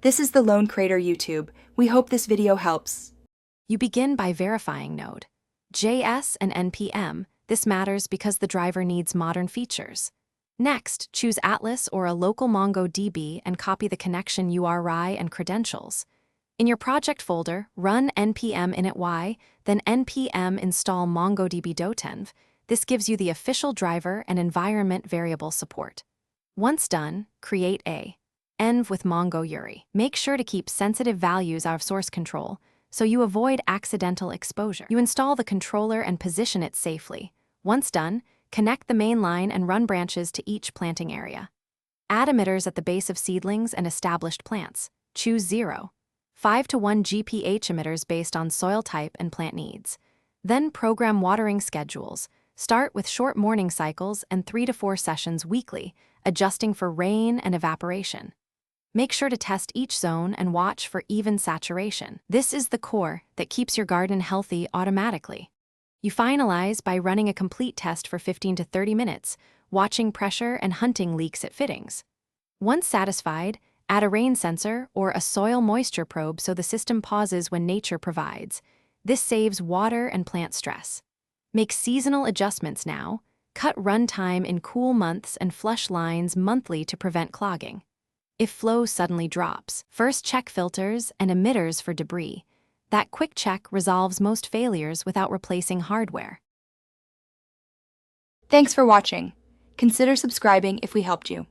This is the Lone Crater YouTube. We hope this video helps. You begin by verifying Node. JS and NPM. This matters because the driver needs modern features. Next, choose Atlas or a local MongoDB and copy the connection URI and credentials. In your project folder, run npm init, then npm install MongoDB dotenv. This gives you the official driver and environment variable support. Once done, create a env with Mongo URI. Make sure to keep sensitive values out of source control so you avoid accidental exposure. You install the controller and position it safely. Once done, connect the main line and run branches to each planting area. Add emitters at the base of seedlings and established plants. Choose 0, 5:1 GPH emitters based on soil type and plant needs. Then program watering schedules. Start with short morning cycles and 3 to 4 sessions weekly, adjusting for rain and evaporation. Make sure to test each zone and watch for even saturation. This is the core that keeps your garden healthy automatically. You finalize by running a complete test for 15 to 30 minutes, watching pressure and hunting leaks at fittings. Once satisfied, add a rain sensor or a soil moisture probe so the system pauses when nature provides. This saves water and plant stress. Make seasonal adjustments now. Cut runtime in cool months and flush lines monthly to prevent clogging. If flow suddenly drops, first check filters and emitters for debris. That quick check resolves most failures without replacing hardware. Thanks for watching. Consider subscribing if we helped you.